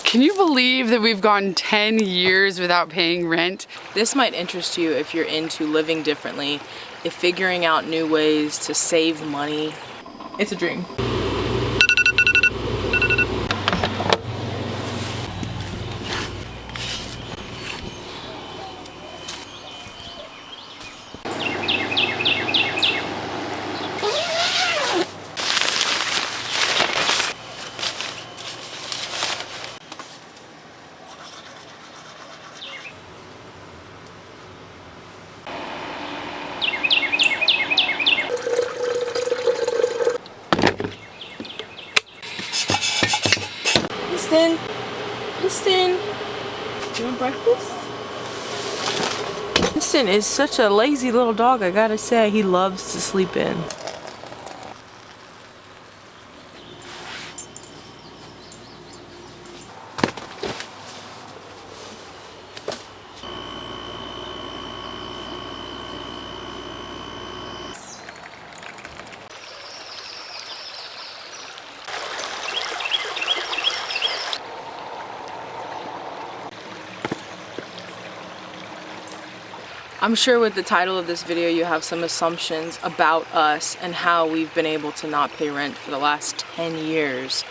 Can you believe that we've gone 10 years without paying rent? This might interest you if you're into living differently, if figuring out new ways to save money. It's a dream. Winston, you want breakfast? Winston is such a lazy little dog, I gotta say. He loves to sleep in. I'm sure with the title of this video you have some assumptions about us and how we've been able to not pay rent for the last 10 years.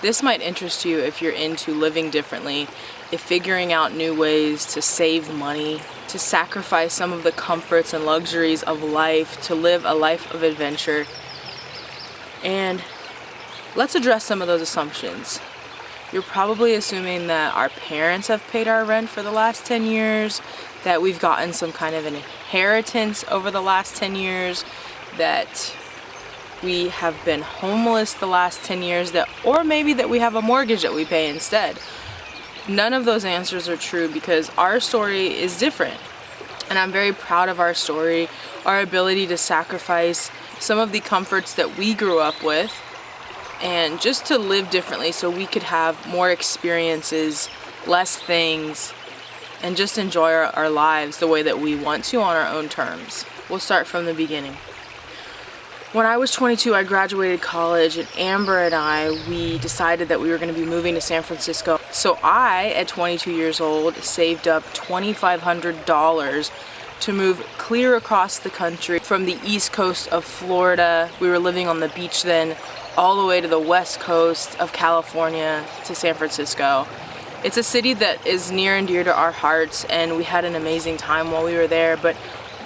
This might interest you if you're into living differently, if figuring out new ways to save money, to sacrifice some of the comforts and luxuries of life, to live a life of adventure. And let's address some of those assumptions. You're probably assuming that our parents have paid our rent for the last 10 years, that we've gotten some kind of an inheritance over the last 10 years, that we have been homeless the last 10 years, or maybe that we have a mortgage that we pay instead. None of those answers are true because our story is different. And I'm very proud of our story, our ability to sacrifice some of the comforts that we grew up with and just to live differently so we could have more experiences, less things, and just enjoy our lives the way that we want to on our own terms. We'll start from the beginning. When I was 22, I graduated college, and Amber and I, we decided that we were going to be moving to San Francisco. So I, at 22 years old, saved up $2,500 to move clear across the country from the east coast of Florida. We were living on the beach then, all the way to the west coast of California to San Francisco. It's a city that is near and dear to our hearts, and we had an amazing time while we were there, but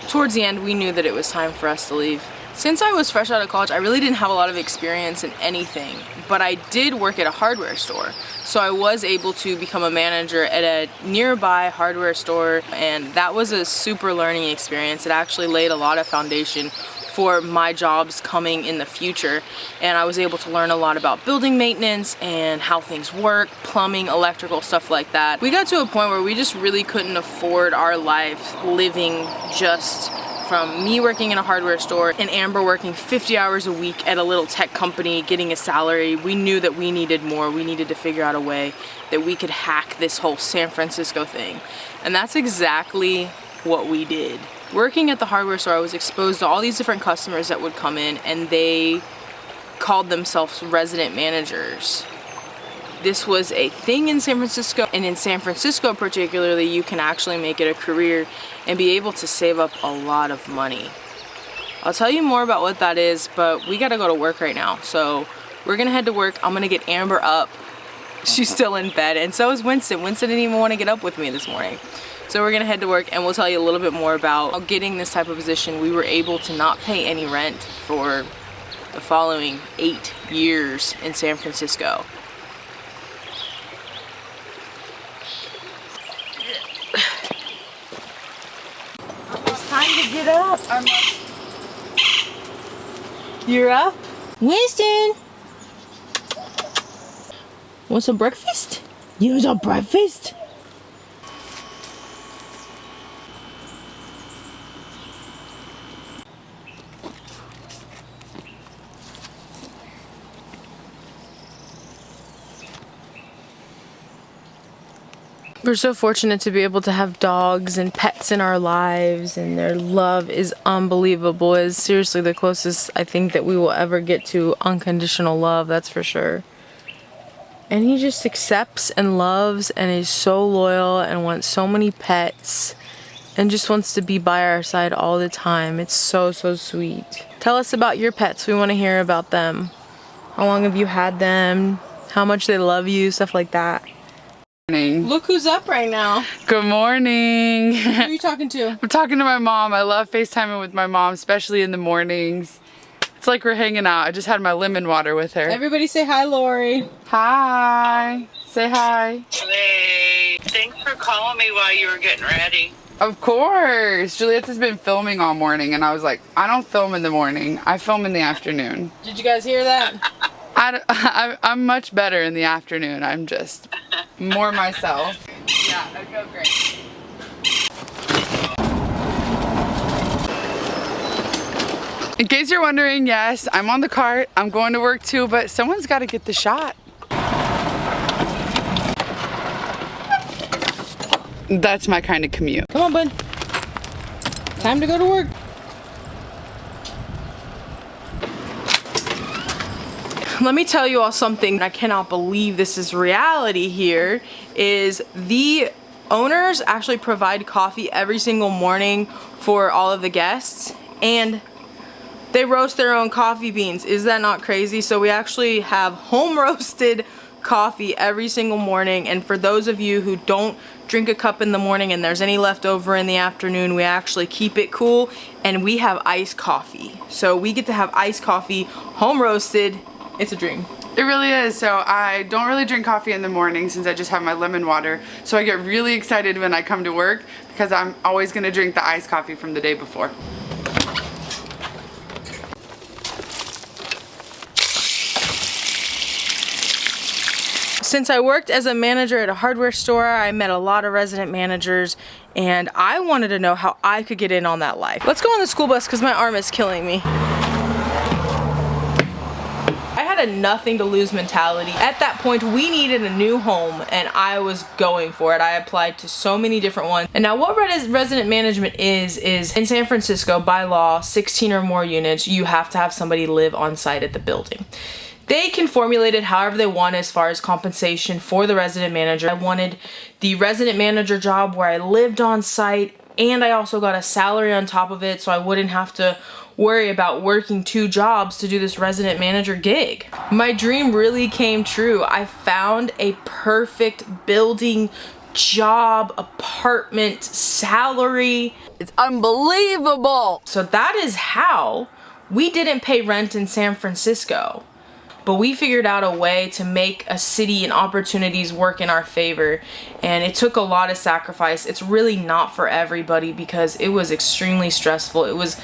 towards the end we knew that it was time for us to leave. Since I was fresh out of college, I really didn't have a lot of experience in anything, but I did work at a hardware store. So I was able to become a manager at a nearby hardware store, and that was a super learning experience. It actually laid a lot of foundation for my jobs coming in the future, and I was able to learn a lot about building maintenance and how things work, plumbing, electrical, stuff like that. We got to a point where we just really couldn't afford our life living just from me working in a hardware store and Amber working 50 hours a week at a little tech company getting a salary. We knew that we needed more. We needed to figure out a way that we could hack this whole San Francisco thing, and that's exactly what we did. Working at the hardware store, I was exposed to all these different customers that would come in, and they called themselves resident managers. This was a thing in San Francisco, and in San Francisco particularly, you can actually make it a career and be able to save up a lot of money. I'll tell you more about what that is, but we gotta go to work right now. So we're gonna head to work. I'm gonna get Amber up. She's still in bed, and so is Winston. Winston didn't even want to get up with me this morning. So we're gonna head to work, and we'll tell you a little bit more about how getting this type of position, we were able to not pay any rent for the following 8 years in San Francisco. It's time to get up. You're up? Winston! Want some breakfast? You want some breakfast? We're so fortunate to be able to have dogs and pets in our lives, and their love is unbelievable. It's seriously the closest I think that we will ever get to unconditional love, that's for sure. And he just accepts and loves and is so loyal and wants so many pets and just wants to be by our side all the time. It's so, so sweet. Tell us about your pets. We want to hear about them. How long have you had them? How much they love you, stuff like that. Look who's up right now. Good morning. Who are you talking to? I'm talking to my mom. I love FaceTiming with my mom, especially in the mornings. It's like we're hanging out. I just had my lemon water with her. Everybody say hi, Lori. Hi. Say hi. Hey, thanks for calling me while you were getting ready. Of course. Giulietta's been filming all morning, and I was like, I don't film in the morning. I film in the afternoon. Did you guys hear that? I'm much better in the afternoon. I'm just more myself. Yeah, I feel great. In case you're wondering, yes, I'm on the cart. I'm going to work too, but someone's got to get the shot. That's my kind of commute. Come on, bud. Time to go to work. Let me tell you all something. I cannot believe this is reality here. Is the owners actually provide coffee every single morning for all of the guests, and they roast their own coffee beans. Is that not crazy? So we actually have home roasted coffee every single morning, and for those of you who don't drink a cup in the morning and there's any left over in the afternoon, we actually keep it cool and we have iced coffee. So we get to have iced coffee, home roasted. It's a dream. It really is. So I don't really drink coffee in the morning since I just have my lemon water. So I get really excited when I come to work because I'm always going to drink the iced coffee from the day before. Since I worked as a manager at a hardware store, I met a lot of resident managers, and I wanted to know how I could get in on that life. Let's go on the school bus because my arm is killing me. I had a nothing to lose mentality. At that point, we needed a new home, and I was going for it. I applied to so many different ones. And now what resident management is in San Francisco, by law, 16 or more units, you have to have somebody live on site at the building. They can formulate it however they want as far as compensation for the resident manager. I wanted the resident manager job where I lived on site, and I also got a salary on top of it so I wouldn't have to worry about working 2 jobs to do this resident manager gig. My dream really came true. I found a perfect building, job, apartment, salary. It's unbelievable. So that is how we didn't pay rent in San Francisco. But we figured out a way to make a city and opportunities work in our favor, and it took a lot of sacrifice. It's really not for everybody because it was extremely stressful. It was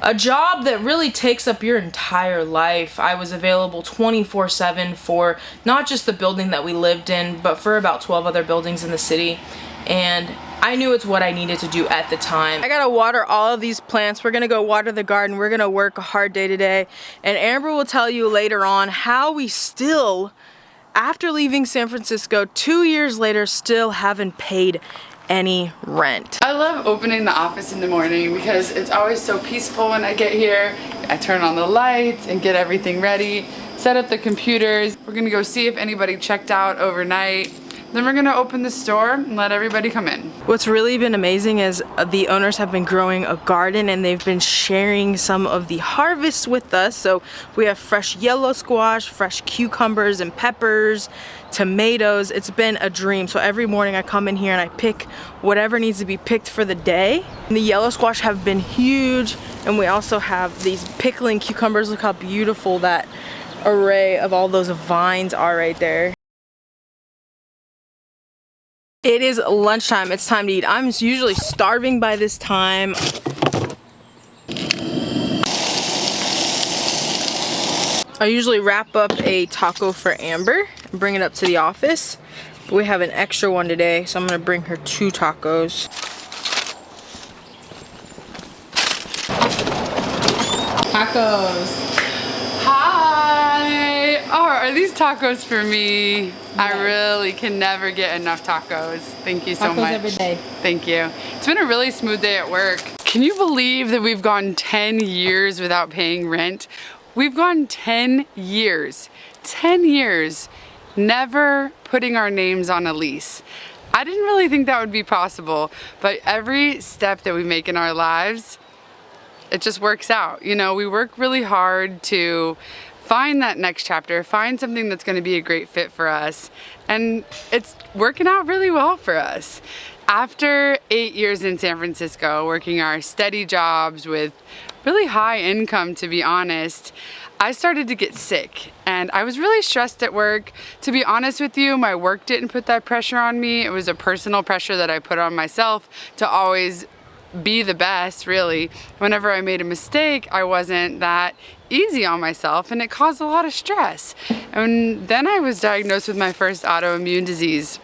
a job that really takes up your entire life. I was available 24/7 for not just the building that we lived in, but for about 12 other buildings in the city, and I knew it's what I needed to do at the time. I gotta water all of these plants. We're gonna go water the garden. We're gonna work a hard day today. And Amber will tell you later on how we still, after leaving San Francisco, 2 years later, still haven't paid any rent. I love opening the office in the morning because it's always so peaceful when I get here. I turn on the lights and get everything ready, set up the computers. We're gonna go see if anybody checked out overnight. Then we're gonna open the store and let everybody come in. What's really been amazing is the owners have been growing a garden, and they've been sharing some of the harvests with us. So we have fresh yellow squash, fresh cucumbers and peppers, tomatoes. It's been a dream. So every morning I come in here and I pick whatever needs to be picked for the day. And the yellow squash have been huge, and we also have these pickling cucumbers. Look how beautiful that array of all those vines are right there. It is lunchtime. It's time to eat. I'm usually starving by this time. I usually wrap up a taco for Amber and bring it up to the office. But we have an extra one today, so I'm gonna bring her 2 tacos. Tacos. Hi! Oh, are these tacos for me? Yes. I really can never get enough tacos. Thank you so much. Tacos every day. Thank you. It's been a really smooth day at work. Can you believe that we've gone 10 years without paying rent? We've gone 10 years. 10 years never putting our names on a lease. I didn't really think that would be possible, but every step that we make in our lives, it just works out. You know, we work really hard to find that next chapter, find something that's going to be a great fit for us, and it's working out really well for us. After 8 years in San Francisco, working our steady jobs with really high income, to be honest, I started to get sick and I was really stressed at work. To be honest with you, my work didn't put that pressure on me. It was a personal pressure that I put on myself to always be the best, really. Whenever I made a mistake, I wasn't that easy on myself and it caused a lot of stress. And then I was diagnosed with my first autoimmune disease.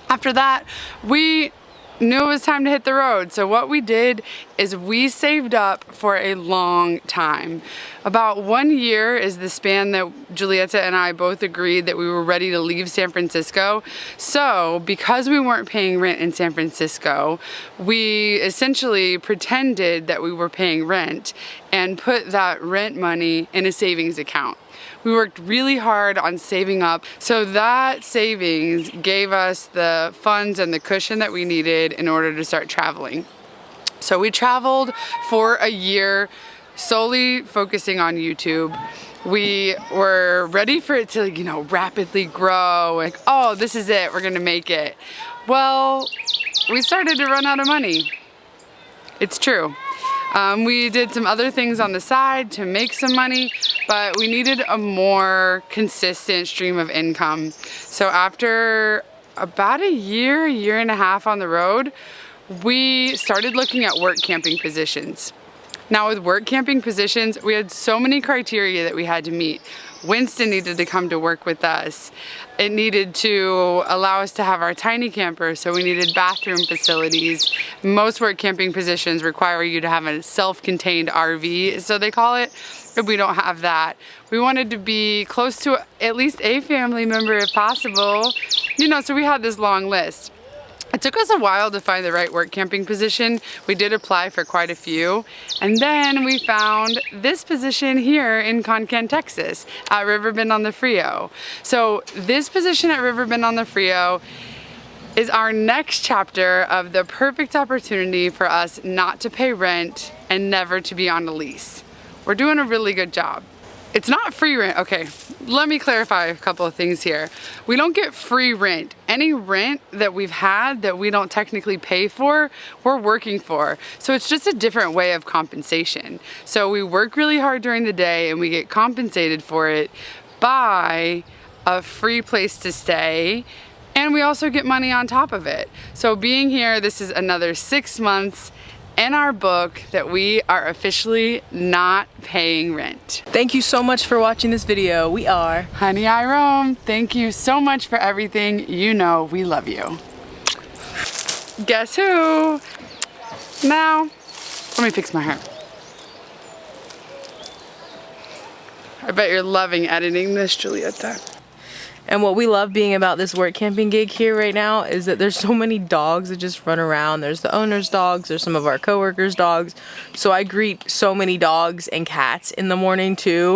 After that, we knew it was time to hit the road. So what we did is we saved up for a long time. About 1 year is the span that Giulietta and I both agreed that we were ready to leave San Francisco. So because we weren't paying rent in San Francisco, we essentially pretended that we were paying rent and put that rent money in a savings account. We worked really hard on saving up, so that savings gave us the funds and the cushion that we needed in order to start traveling. So we traveled for a year, solely focusing on YouTube. We were ready for it to, you know, rapidly grow. Like, oh, this is it, we're gonna make it. Well, we started to run out of money. It's true. We did some other things on the side to make some money, but we needed a more consistent stream of income. So after about a year and a half on the road, we started looking at work camping positions. Now with work camping positions, we had so many criteria that we had to meet. Winston needed to come to work with us. It needed to allow us to have our tiny camper, so we needed bathroom facilities. Most work camping positions require you to have a self-contained RV, so they call it, but we don't have that. We wanted to be close to at least a family member if possible. You know, so we had this long list. It took us a while to find the right work camping position. We did apply for quite a few. And then we found this position here in Concan, Texas at Riverbend on the Frio. So this position at Riverbend on the Frio is our next chapter of the perfect opportunity for us not to pay rent and never to be on a lease. We're doing a really good job. It's not free rent. Okay, let me clarify a couple of things here. We don't get free rent. Any rent that we've had that we don't technically pay for, we're working for. So it's just a different way of compensation. So we work really hard during the day and we get compensated for it by a free place to stay, and we also get money on top of it. So being here, this is another 6 months in our book that we are officially not paying rent. Thank you so much for watching this video. We are Honey, I Roam. Thank you so much for everything. You know we love you. Guess who? Now, let me fix my hair. I bet you're loving editing this, Giulietta. And what we love being about this work camping gig here right now is that there's so many dogs that just run around. There's the owner's dogs, there's some of our coworkers' dogs. So I greet so many dogs and cats in the morning too.